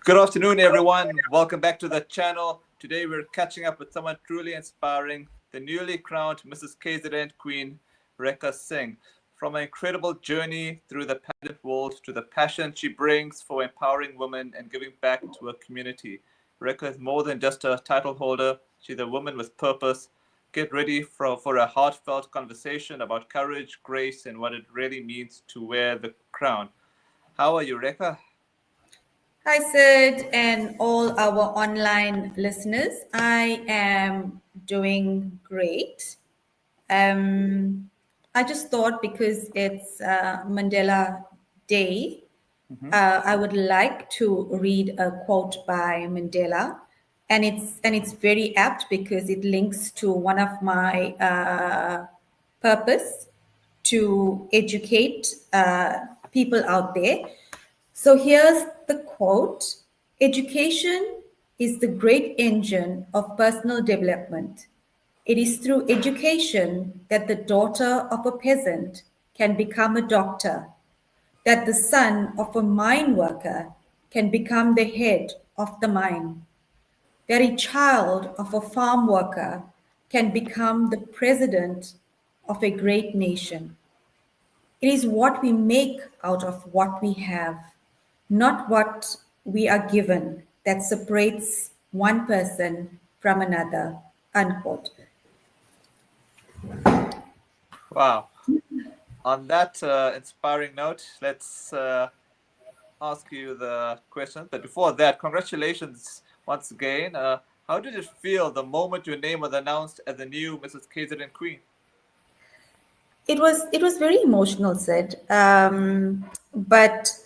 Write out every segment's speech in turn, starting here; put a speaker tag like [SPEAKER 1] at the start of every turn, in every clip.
[SPEAKER 1] Good afternoon, everyone. Welcome back to the channel. Today we're catching up with someone truly inspiring, the newly crowned Mrs. KZN Queen, Rekha Singh. From an incredible journey through the pageant world to the passion she brings for empowering women and giving back to her community. Rekha is more than just a title holder. She's a woman with purpose. Get ready for a heartfelt conversation about courage, grace, and what it really means to wear the crown. How are you, Rekha?
[SPEAKER 2] Hi, Sid, and all our online listeners. I am doing great. Um, I just thought because it's Mandela Day,
[SPEAKER 1] Mhm.
[SPEAKER 2] I would like to read a quote by Mandela, and it's very apt because it links to one of my purpose to educate people out there. So here's the quote: Education is the great engine of personal development. It is through education that the daughter of a peasant can become a doctor, that the son of a mine worker can become the head of the mine, that a child of a farm worker can become the president of a great nation. It is what we make out of what we have, not what we are given, that separates one person from another. Unquote.
[SPEAKER 1] Wow. On that inspiring note, let's ask you the question. But before that, congratulations once again. How did it feel the moment your name was announced as the new Mrs. KZN Queen?
[SPEAKER 2] It was very emotional, Sid, but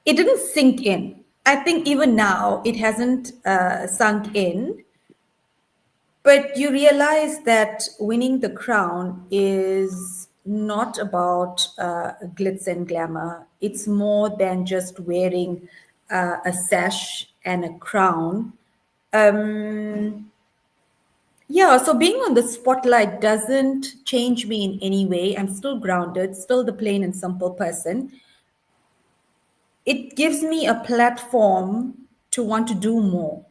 [SPEAKER 2] it didn't sink in. I think even now it hasn't sunk in. But you realize that winning the crown is not about glitz and glamour. It's more than just wearing a sash and a crown. Um, yeah, so being on the spotlight doesn't change me in any way. I'm still grounded, still the plain and simple person. It gives me a platform to want to do more,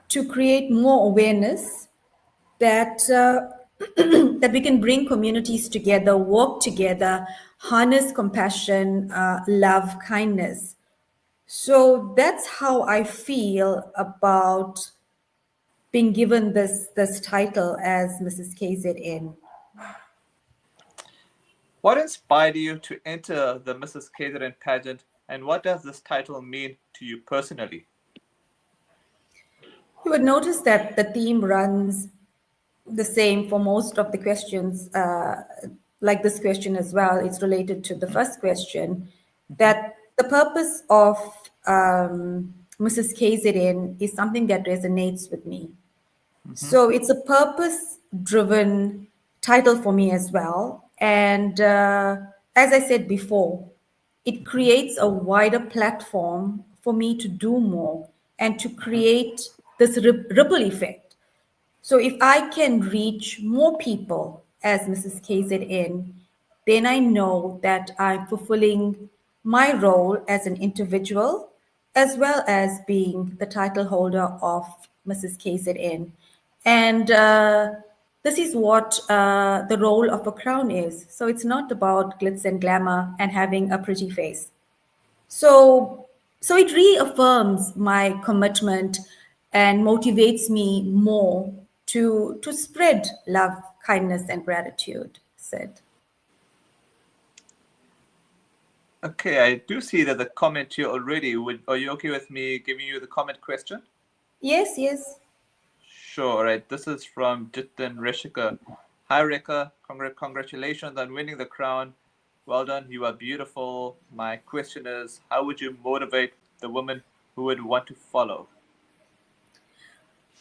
[SPEAKER 2] to create more awareness that that we can bring communities together, work together, harness compassion, love, kindness. So that's how I feel about being given this title as Mrs. KZN.
[SPEAKER 1] What inspired you to enter the Mrs. KZN pageant, and what does this title mean to you personally?
[SPEAKER 2] You would notice that the theme runs the same for most of the questions, like this question as well. It's related to the first question,
[SPEAKER 1] Mhm.
[SPEAKER 2] that the purpose of Mrs. KZN is something that resonates with me.
[SPEAKER 1] Mhm.
[SPEAKER 2] So it's a purpose driven title for me as well. And as I said before, it
[SPEAKER 1] Mhm.
[SPEAKER 2] creates a wider platform for me to do more and to create this ripple effect. So if I can reach more people as Mrs. KZN, then I know that I'm fulfilling my role as an individual as well as being the title holder of Mrs. KZN. And this is what the role of a crown is. So it's not about glitz and glamour and having a pretty face. So, so it reaffirms my commitment and motivates me more to spread love, kindness, and gratitude. Said.
[SPEAKER 1] Okay, I do see that the comment here already. Are you okay with me giving you the comment question?
[SPEAKER 2] Yes, yes.
[SPEAKER 1] Sure. All right. This is from Jitin Reshika. Hi, Rekha. Congratulations on winning the crown. Well done. You are beautiful. My question is, how would you motivate the woman who would want to follow?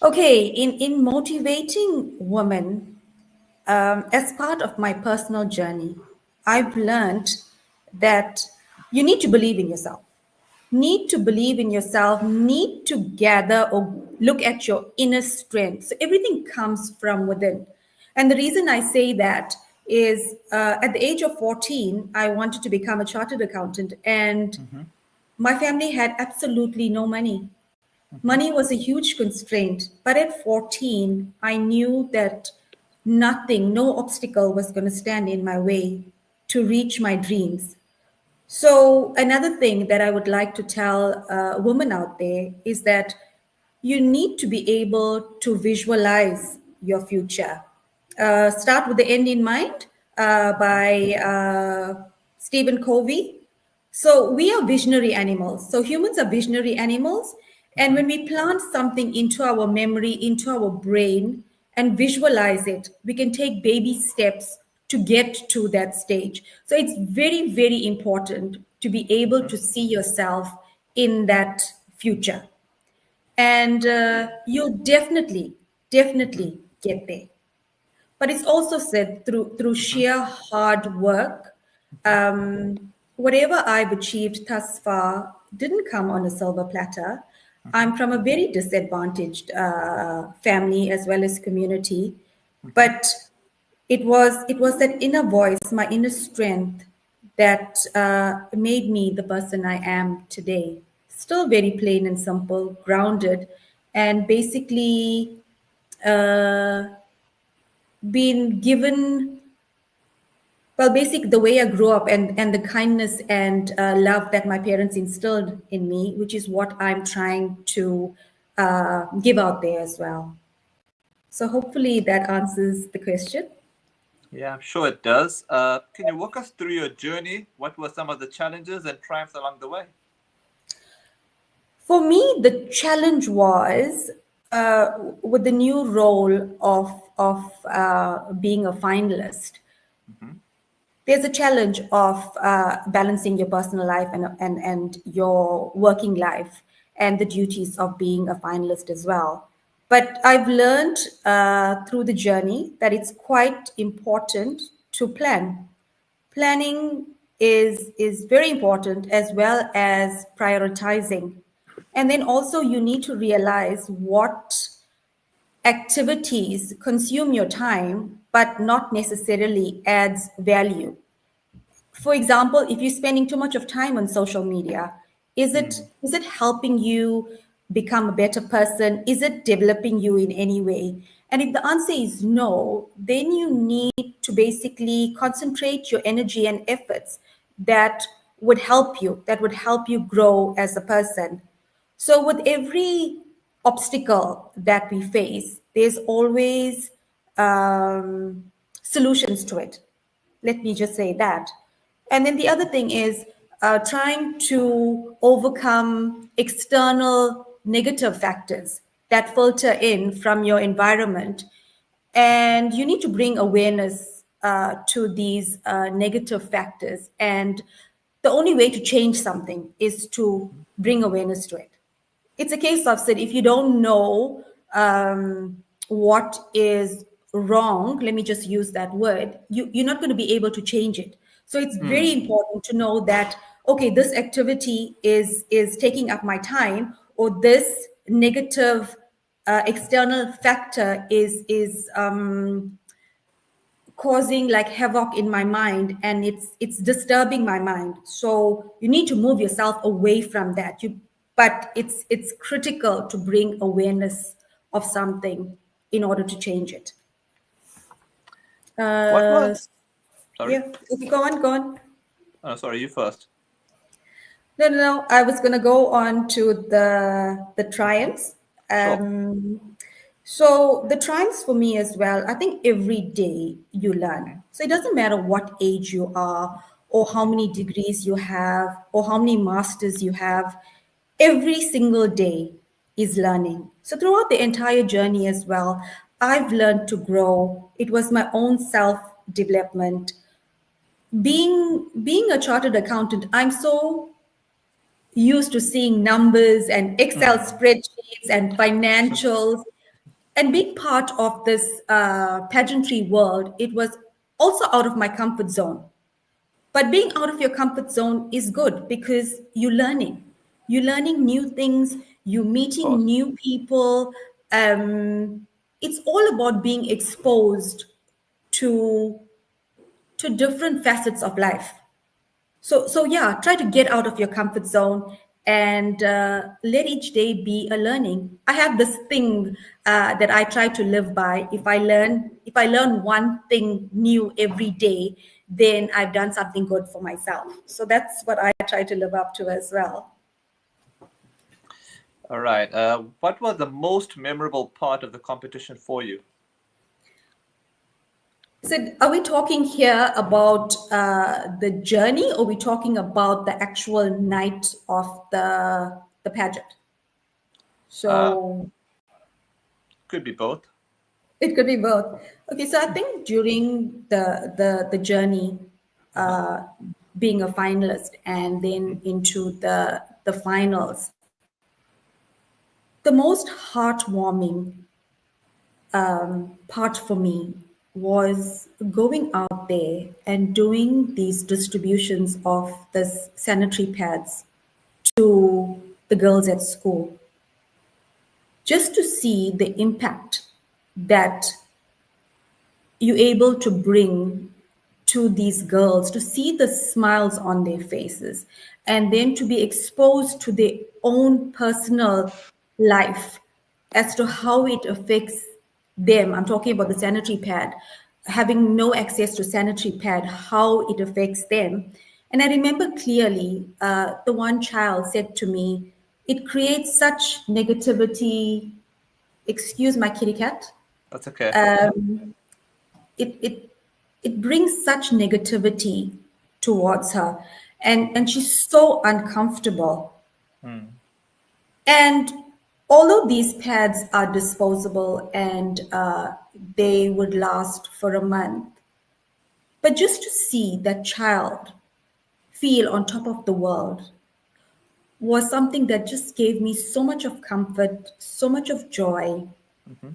[SPEAKER 2] Okay, in motivating women, as part of my personal journey, I've learned that you need to believe in yourself. Need to believe in yourself, need to gather or look at your inner strength. So everything comes from within. And the reason I say that is at the age of 14, I wanted to become a chartered accountant. And
[SPEAKER 1] Mm-hmm.
[SPEAKER 2] my family had absolutely no money.
[SPEAKER 1] Mm-hmm.
[SPEAKER 2] Money was a huge constraint. But at 14, I knew that nothing, no obstacle was going to stand in my way to reach my dreams. So, another thing that I would like to tell women out there is that you need to be able to visualize your future. Start with the end in mind by Stephen Covey. So, we are visionary animals. So, humans are visionary animals. And
[SPEAKER 1] Mm-hmm.
[SPEAKER 2] when we plant something into our memory, into our brain, and visualize it, we can take baby steps to get to that stage. So it's very, very important to be able
[SPEAKER 1] Mm-hmm.
[SPEAKER 2] to see yourself in that future. And you'll definitely,
[SPEAKER 1] Mm-hmm.
[SPEAKER 2] definitely get there. But it's also said through
[SPEAKER 1] Mm-hmm.
[SPEAKER 2] sheer hard work, whatever I've achieved thus far didn't come on a silver platter.
[SPEAKER 1] Mm-hmm.
[SPEAKER 2] I'm from a very disadvantaged family as well as community,
[SPEAKER 1] Mm-hmm.
[SPEAKER 2] but it was that inner voice, my inner strength, that made me the person I am today. Still very plain and simple, grounded, and basically uh, been given, well, basic the way I grew up, and the kindness and love that my parents instilled in me, which is what I'm trying to give out there as well. So hopefully that answers the question.
[SPEAKER 1] Yeah, I'm sure it does. Can you walk us through your journey? What were some of the challenges and triumphs along the way?
[SPEAKER 2] For me, the challenge was with the new role of being a finalist.
[SPEAKER 1] Mm-hmm.
[SPEAKER 2] There's a challenge of balancing your personal life and your working life and the duties of being a finalist as well. But I've learned through the journey that it's quite important to plan. Planning is very important, as well as prioritizing. And then also you need to realize what activities consume your time but not necessarily adds value. For example, if you're spending too much of time on social media, is it helping you become a better person? Is it developing you in any way? And if the answer is no, then you need to basically concentrate your energy and efforts that that would help you grow as a person. So with every obstacle that we face, there's always solutions to it. Let me just say that. And then the other thing is trying to overcome external negative factors that filter in from your environment. And you need to bring awareness to these negative factors. And the only way to change something is to bring awareness to it. It's a case of, said, if you don't know what is wrong, let me just use that word, you're not going to be able to change it. So it's very
[SPEAKER 1] Mm.
[SPEAKER 2] important to know that, okay, this activity is taking up my time, or this negative external factor is causing like havoc in my mind, and it's disturbing my mind. So you need to move yourself away from that. But it's critical to bring awareness of something in order to change it.
[SPEAKER 1] What
[SPEAKER 2] uh
[SPEAKER 1] was, sorry?
[SPEAKER 2] yeah, okay, go on.
[SPEAKER 1] Oh, sorry, you first.
[SPEAKER 2] No, I was going to go on to the
[SPEAKER 1] Mm-hmm.
[SPEAKER 2] triumphs.
[SPEAKER 1] Sure.
[SPEAKER 2] um So the triumphs for me as well, I think every day you learn.
[SPEAKER 1] Mm-hmm.
[SPEAKER 2] So it doesn't matter what age you are, or how
[SPEAKER 1] Mm-hmm.
[SPEAKER 2] many degrees you have, or how many masters you have. Every single day is learning. So throughout the entire journey as well, I've learned to grow. It was my own self development. Being a chartered accountant, I'm so used to seeing numbers and Excel
[SPEAKER 1] Mm.
[SPEAKER 2] spreadsheets and financials. And being part of this pageantry world, it was also out of my comfort zone. But being out of your comfort zone is good because you're learning new things, you're
[SPEAKER 1] Of
[SPEAKER 2] meeting
[SPEAKER 1] course.
[SPEAKER 2] new people. It's all about being exposed to different facets of life. So yeah, try to get out of your comfort zone and let each day be a learning. I have this thing that I try to live by. If I learn one thing new every day, then I've done something good for myself. So that's what I try to live up to as well.
[SPEAKER 1] All right. What was the most memorable part of the competition for you?
[SPEAKER 2] So, are we talking here about the journey, or are we talking about the actual night of the pageant?
[SPEAKER 1] Uh,
[SPEAKER 2] So,
[SPEAKER 1] could be both.
[SPEAKER 2] it could be both. Okay, so I think during the journey,
[SPEAKER 1] Uh-huh.
[SPEAKER 2] being a finalist and
[SPEAKER 1] Mm-hmm.
[SPEAKER 2] then into the finals, the most heartwarming part for me was going out there and doing these distributions of the sanitary pads to the girls at school, just to see the impact that you're able to bring to these girls, to see the smiles on their faces, and then to be exposed to their own personal life as to how it affects them. I'm talking about the sanitary pad, having no access to sanitary pad, how it affects them. And I remember clearly the one child said to me, it creates such negativity. Excuse my kitty cat.
[SPEAKER 1] That's okay.
[SPEAKER 2] It brings such negativity towards her, and she's so uncomfortable.
[SPEAKER 1] Hmm.
[SPEAKER 2] And although these pads are disposable and they would last for a month, but just to see that child feel on top of the world was something that just gave me so much of comfort, so much of joy.
[SPEAKER 1] Mm-hmm.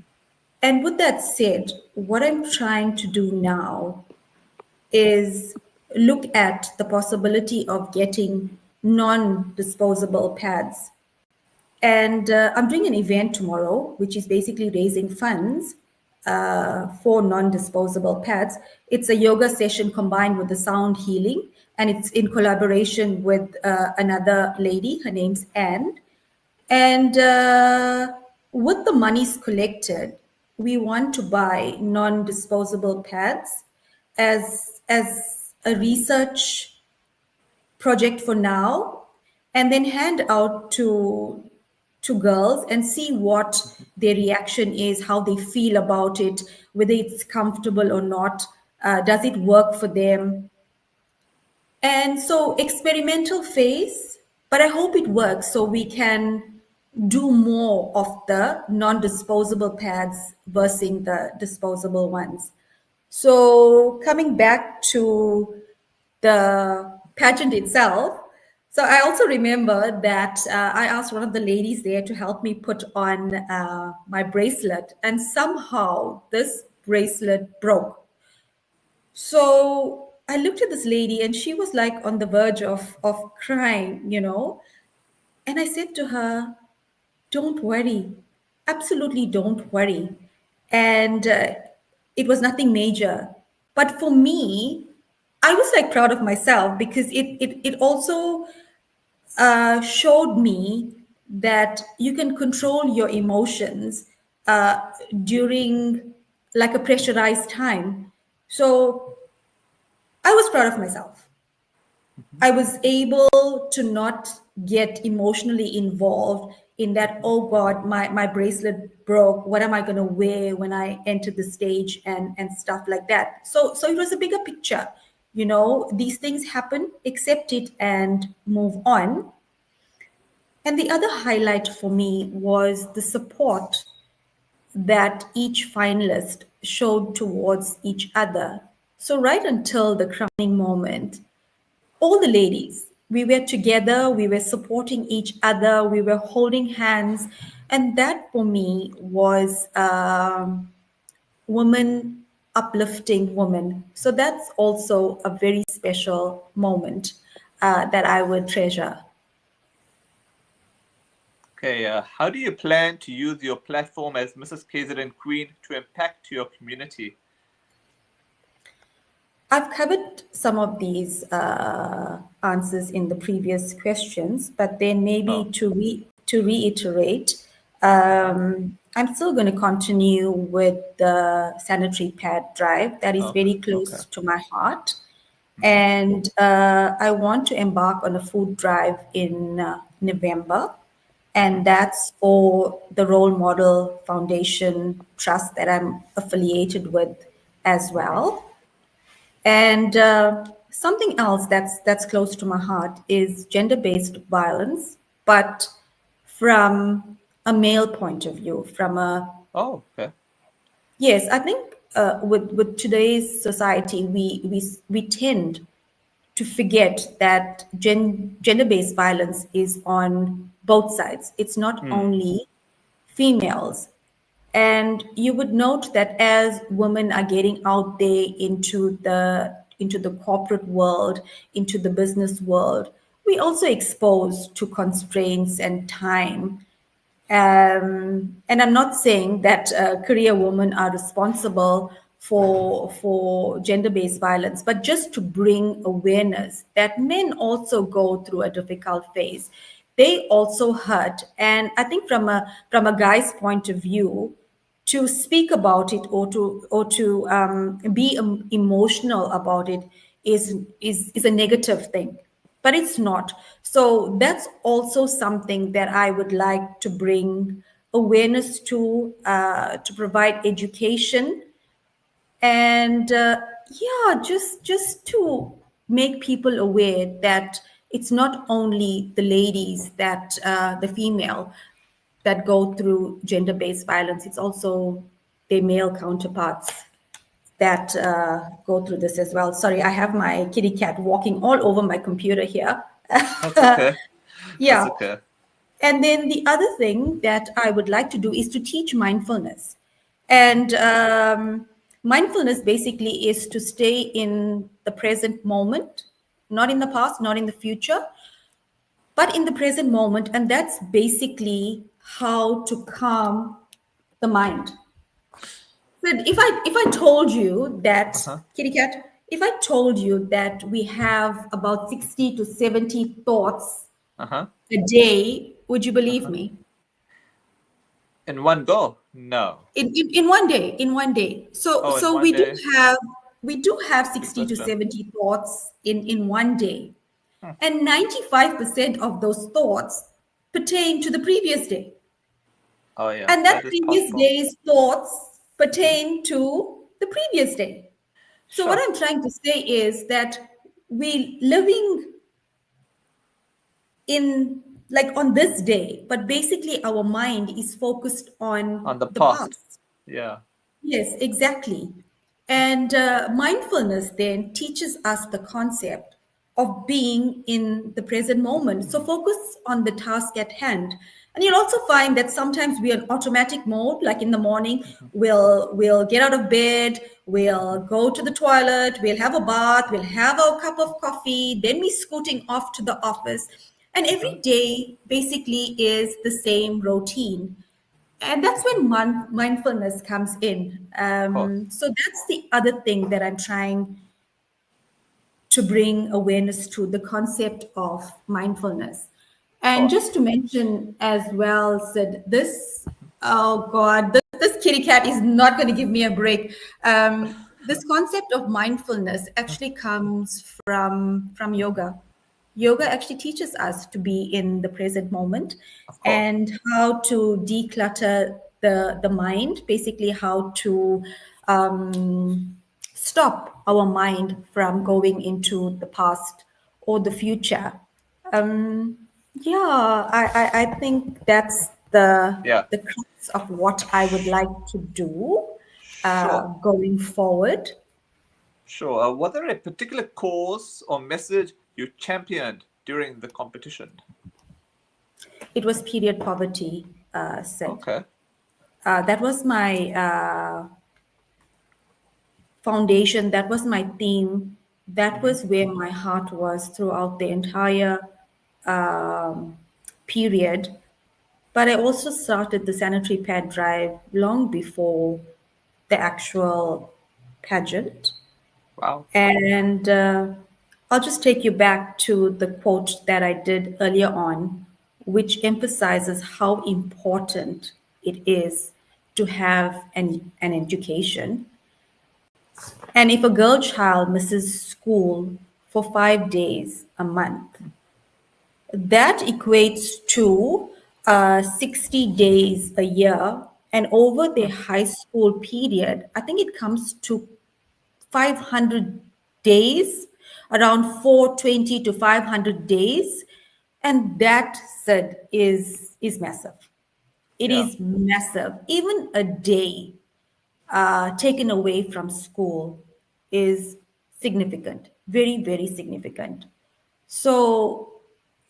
[SPEAKER 2] And with that said, what I'm trying to do now is look at the possibility of getting non-disposable pads. And I'm doing an event tomorrow, which is basically raising funds for non-disposable pads. It's a yoga session combined with the sound healing, and it's in collaboration with another lady. Her name's Anne. And with the monies collected, we want to buy non-disposable pads as a research project for now, and then hand out to girls and see what their reaction is, how they feel about it, whether it's comfortable or not, does it work for them. And so experimental phase, but I hope it works so we can do more of the non-disposable pads versus the disposable ones. So coming back to the pageant itself, so I also remember that I asked one of the ladies there to help me put on my bracelet, and somehow this bracelet broke. So I looked at this lady and she was like on the verge of crying. And I said to her, don't worry, absolutely don't worry. And it was nothing major. But for me, I was like proud of myself because it also showed me that you can control your emotions uh, during like a pressurized time. So I was proud of myself. I was able to not get emotionally involved in that, oh God, my bracelet broke. What am I going to wear when I enter the stage and stuff like that? So it was a bigger picture. These things happen, accept it and move on. And the other highlight for me was the support that each finalist showed towards each other. So, right until the crowning moment, all the ladies, we were together, we were supporting each other, we were holding hands. And that for me was woman uplifting woman. So, that's also a very special moment that I would treasure.
[SPEAKER 1] Okay. How do you plan to use your platform as Mrs. KZN Queen to impact your community?
[SPEAKER 2] I've covered some of these answers in the previous questions, but then maybe
[SPEAKER 1] Oh,
[SPEAKER 2] to reiterate,
[SPEAKER 1] uh-huh.
[SPEAKER 2] I'm still going to continue with the sanitary pad drive. That is
[SPEAKER 1] Okay,
[SPEAKER 2] very
[SPEAKER 1] okay.
[SPEAKER 2] close to my heart.
[SPEAKER 1] Mm-hmm.
[SPEAKER 2] And I want to embark on a food drive in November.
[SPEAKER 1] Mm-hmm.
[SPEAKER 2] And that's for the Role Model Foundation Trust that I'm affiliated with as
[SPEAKER 1] Mm-hmm.
[SPEAKER 2] well. And something else that's close to my heart is gender-based violence, but from a male point of view, from a
[SPEAKER 1] Oh, okay.
[SPEAKER 2] yes, I think with today's society, we tend to forget that gender-based violence is on both sides. It's not
[SPEAKER 1] Mm.
[SPEAKER 2] only females. And you would note that as women are getting out there into the corporate world, into the business world, we also exposed to constraints and time. And I'm not saying that career women are responsible for gender-based violence, but just to bring awareness that men also go through a difficult phase. They also hurt, and I think from a guy's point of view, to speak about it or to be emotional about it is a negative thing, but it's not. So that's also something that I would like to bring awareness to provide education, and yeah, just to make people aware that it's not only the ladies that the female that go through gender-based violence, it's also their male counterparts that go through this as well. Sorry, I have my kitty cat walking all over my computer here.
[SPEAKER 1] That's okay. That's
[SPEAKER 2] Yeah.
[SPEAKER 1] okay.
[SPEAKER 2] And then the other thing that I would like to do is to teach mindfulness.
[SPEAKER 1] Mm-hmm.
[SPEAKER 2] And mindfulness basically is to stay in the present moment, not in the past, not in the future, but in the present moment. And that's basically how to calm the mind. But if I told you that,
[SPEAKER 1] Uh-huh.
[SPEAKER 2] kitty cat, if I told you that we have about 60 to 70 thoughts
[SPEAKER 1] Uh-huh.
[SPEAKER 2] a day, would you believe
[SPEAKER 1] Uh-huh.
[SPEAKER 2] me?
[SPEAKER 1] In one go? No.
[SPEAKER 2] In one day, in one day. So
[SPEAKER 1] Oh, in
[SPEAKER 2] so
[SPEAKER 1] one day.
[SPEAKER 2] we do have
[SPEAKER 1] Good
[SPEAKER 2] 60 to
[SPEAKER 1] question.
[SPEAKER 2] 70 thoughts in one day.
[SPEAKER 1] Hmm.
[SPEAKER 2] And 95% of those thoughts pertain to the previous day.
[SPEAKER 1] Oh, yeah,
[SPEAKER 2] And that
[SPEAKER 1] that is
[SPEAKER 2] previous
[SPEAKER 1] possible.
[SPEAKER 2] day's thoughts
[SPEAKER 1] Mm-hmm.
[SPEAKER 2] pertain to the previous day. So what
[SPEAKER 1] Sure.
[SPEAKER 2] I'm trying to say is that we living in like on this day, but basically our mind is focused on
[SPEAKER 1] On the
[SPEAKER 2] the
[SPEAKER 1] past.
[SPEAKER 2] past.
[SPEAKER 1] Yeah.
[SPEAKER 2] Yes, exactly. And mindfulness then teaches us the concept of being in the present moment. So focus on the task at hand. And you'll also find that sometimes we're in automatic mode, like in the morning,
[SPEAKER 1] Mm-hmm.
[SPEAKER 2] we'll get out of bed, we'll
[SPEAKER 1] Mm-hmm.
[SPEAKER 2] go to the toilet, we'll have a bath, we'll have our cup of coffee, then we scooting off to the office. And
[SPEAKER 1] Mm-hmm.
[SPEAKER 2] every day basically is the same routine, and that's when mindfulness comes in.
[SPEAKER 1] Of course.
[SPEAKER 2] So that's the other thing that I'm trying to bring awareness to, the concept of mindfulness.
[SPEAKER 1] Of
[SPEAKER 2] And
[SPEAKER 1] course.
[SPEAKER 2] just to mention as well, Sid, this, oh God, this kitty cat is not going to give me a break. This concept of mindfulness actually comes from yoga. Yoga actually teaches us to be in the present moment
[SPEAKER 1] Of course.
[SPEAKER 2] and how to declutter the mind, basically how to stop our mind from going into the past or the future. Um, yeah, I think that's
[SPEAKER 1] Yeah.
[SPEAKER 2] the crux of what I would like to do
[SPEAKER 1] Sure.
[SPEAKER 2] going forward.
[SPEAKER 1] Sure. Was there a particular cause or message you championed during the competition?
[SPEAKER 2] It was period poverty, Sid.
[SPEAKER 1] Okay.
[SPEAKER 2] That was my foundation. That was my theme. That
[SPEAKER 1] Mm-hmm.
[SPEAKER 2] was where my heart was throughout the entire period. But I also started the sanitary pad drive long before the actual pageant.
[SPEAKER 1] Wow.
[SPEAKER 2] And I'll just take you back to the quote that I did earlier on, which emphasizes how important it is to have an education. And if a girl child misses school for 5 days a month, that equates to 60 days a year. And over the high school period, I think it comes to 500 days, around 420 to 500 days. And that said is massive. It
[SPEAKER 1] Yeah.
[SPEAKER 2] is massive. Even a day taken away from school is significant, very, very significant. So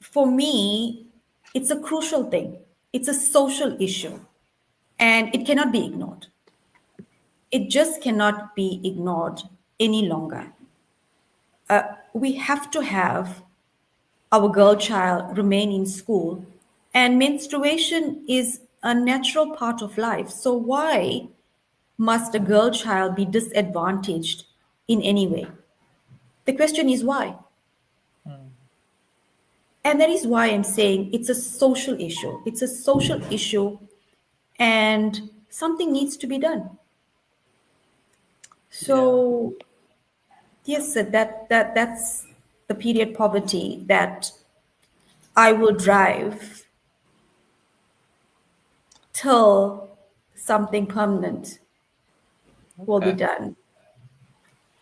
[SPEAKER 2] for me, it's a crucial thing. It's a social issue and it cannot be ignored. It just cannot be ignored any longer. We have to have our girl child remain in school, and menstruation is a natural part of life. So why must a girl child be disadvantaged in any way? The question is why. And that is why I'm saying it's a social issue. It's a social issue and something needs to be done.
[SPEAKER 1] Yeah.
[SPEAKER 2] So yes, sir, that's the period poverty that I will drive till something permanent will be
[SPEAKER 1] Okay.
[SPEAKER 2] done.
[SPEAKER 1] How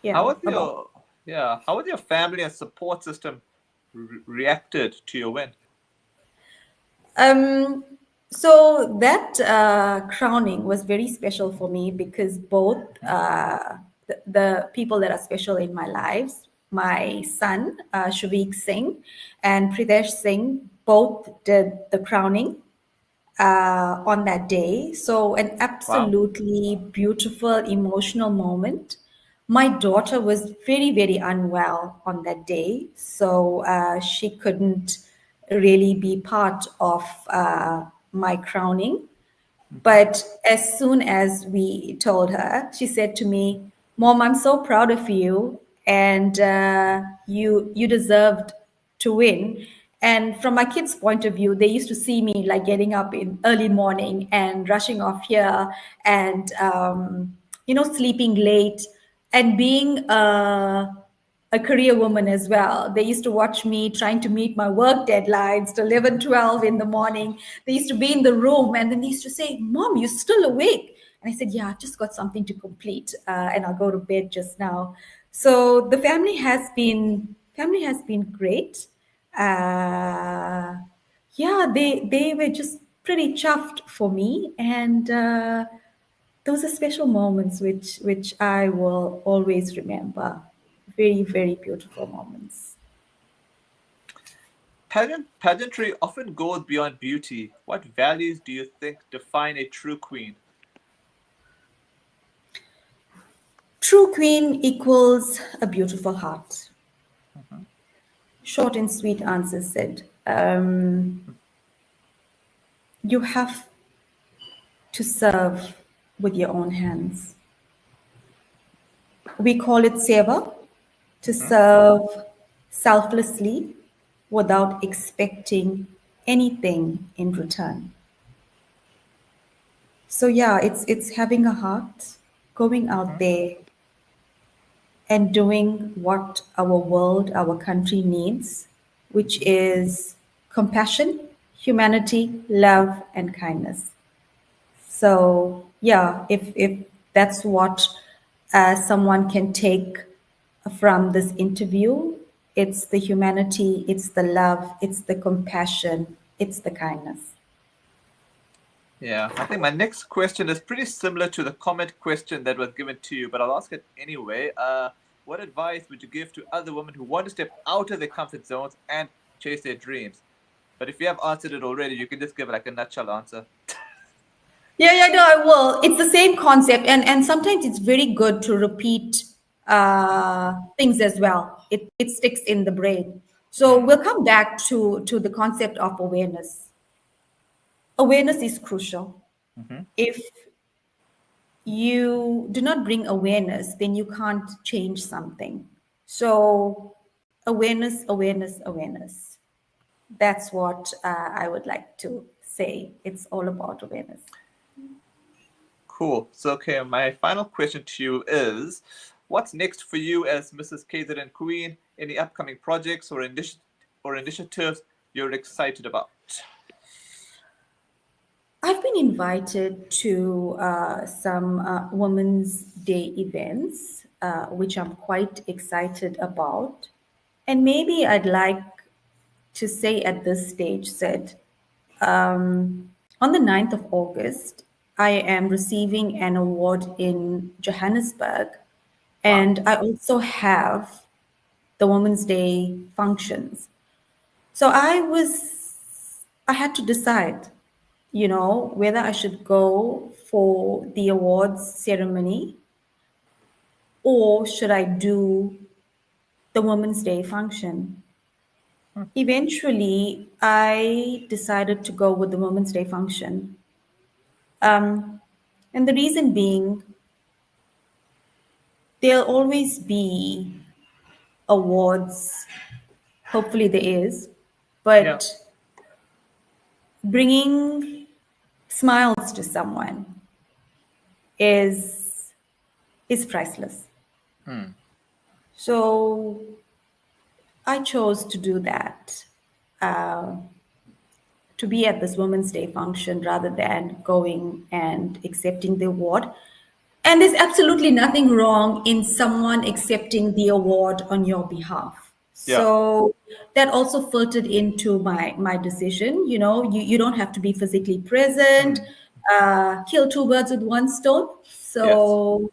[SPEAKER 2] Yeah,
[SPEAKER 1] was
[SPEAKER 2] about.
[SPEAKER 1] your yeah? How was your family and support system reacted to your win?
[SPEAKER 2] Um, so that crowning was very special for me because both the people that are special in my lives, my son Shavik Singh and Prithesh Singh, both did the crowning on that day. So, an
[SPEAKER 1] Wow.
[SPEAKER 2] absolutely beautiful, emotional moment. My daughter was very, very unwell on that day. So, she couldn't really be part of my crowning.
[SPEAKER 1] Hmm.
[SPEAKER 2] But as soon as we told her, she said to me, "Mom, I'm so proud of you, and you deserved to win." And from my kids' point of view, they used to see me like getting up in early morning and rushing off here, and sleeping late, and being a career woman as well. They used to watch me trying to meet my work deadlines till 11, 12 in the morning. They used to be in the room and then they used to say, "Mom, you're still awake." And I said, "Yeah, I've just got something to complete and I'll go to bed just now." So the family has been great. Uh, yeah, they were just pretty chuffed for me, and those are special moments which I will always remember. Very, very beautiful moments.
[SPEAKER 1] Pageantry often goes beyond beauty. What values do you think define a true queen?
[SPEAKER 2] True queen equals a beautiful heart.
[SPEAKER 1] Hmm.
[SPEAKER 2] Short and sweet answer said. You have to serve with your own hands. We call it seva, to
[SPEAKER 1] Hmm.
[SPEAKER 2] serve selflessly without expecting anything in return. So yeah, it's having a heart, going out
[SPEAKER 1] Hmm.
[SPEAKER 2] there and doing what our world, our country needs, which
[SPEAKER 1] Hmm.
[SPEAKER 2] is compassion, humanity, love, and kindness. So, yeah, if that's what someone can take from this interview, it's the humanity, it's the love, it's the compassion, it's the kindness.
[SPEAKER 1] Yeah, I think my next question is pretty similar to the comment question that was given to you, but I'll ask it anyway. What advice would you give to other women who want to step out of their comfort zones and chase their dreams? But if you have answered it already, you can just give like a nutshell answer.
[SPEAKER 2] Yeah, no, I will. It's the same concept, and sometimes it's very good to repeat things as well. It sticks in the brain. So
[SPEAKER 1] Mm.
[SPEAKER 2] we'll come back to the concept of awareness. Awareness is crucial.
[SPEAKER 1] Hmm.
[SPEAKER 2] If you do not bring awareness, then you can't change something. So, awareness, awareness, awareness. That's what I would like to say. It's all about awareness.
[SPEAKER 1] Cool. So, okay, my final question to you is, what's next for you as Mrs. KZN Queen? Any upcoming projects or initiatives you're excited about?
[SPEAKER 2] I've been invited to some Women's Day events, which I'm quite excited about. And maybe I'd like to say at this stage that on the 9th of August, I am receiving an award in Johannesburg.
[SPEAKER 1] Wow.
[SPEAKER 2] And I also have the Women's Day functions. So I had to decide, whether I should go for the awards ceremony or should I do the Women's Day function. Eventually, I decided to go with the Women's Day function. And the reason being, there'll always be awards, hopefully there is,
[SPEAKER 1] Yeah.
[SPEAKER 2] but bringing smiles to someone is priceless. So I chose to do that, to be at this Women's Day function rather than going and accepting the award. And there's absolutely nothing wrong in someone accepting the award on your behalf.
[SPEAKER 1] Yeah.
[SPEAKER 2] So that also filtered into my decision. You don't have to be physically present, kill two birds with one stone.
[SPEAKER 1] Yes.
[SPEAKER 2] So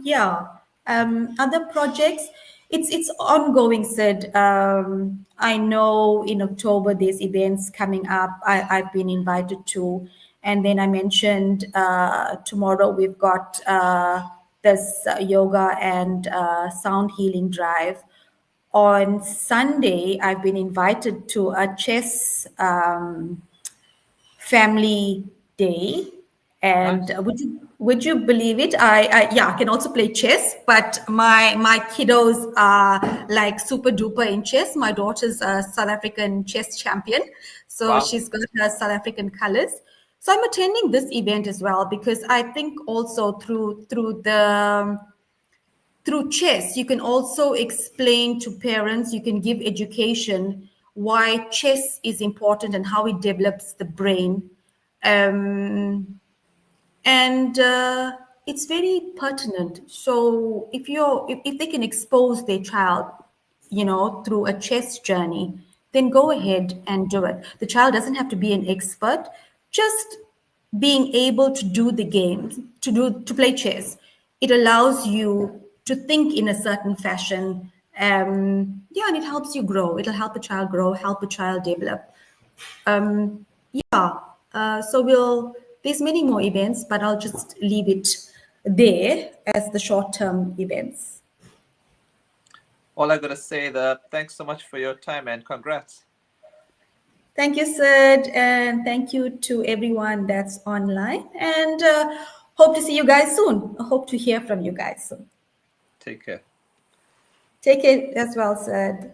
[SPEAKER 2] yeah. Other projects, it's ongoing, Sid. I know in October there's events coming up. I've been invited to, and then I mentioned tomorrow we've got this yoga and sound healing drive. On Sunday, I've been invited to a chess family day, and
[SPEAKER 1] Nice.
[SPEAKER 2] would you believe it, I can also play chess, but my kiddos are like super duper in chess. My daughter's a South African chess champion, so
[SPEAKER 1] Wow.
[SPEAKER 2] she's got her South African colors. So I'm attending this event as well because I think also through chess, you can also explain to parents, you can give education why chess is important and how it develops the brain. And it's very pertinent. So if they can expose their child, through a chess journey, then go ahead and do it. The child doesn't have to be an expert. Just being able to do the games, to play chess, it allows you to think in a certain fashion. Yeah, and it helps you grow. It'll help a child grow, help a child develop. Yeah. There's many more events, but I'll just leave it there as the short-term events.
[SPEAKER 1] All I gotta say that thanks so much for your time and congrats.
[SPEAKER 2] Thank you, Sid, and thank you to everyone that's online. And hope to see you guys soon. I hope to hear from you guys soon.
[SPEAKER 1] Take care.
[SPEAKER 2] Take it as well, Sid.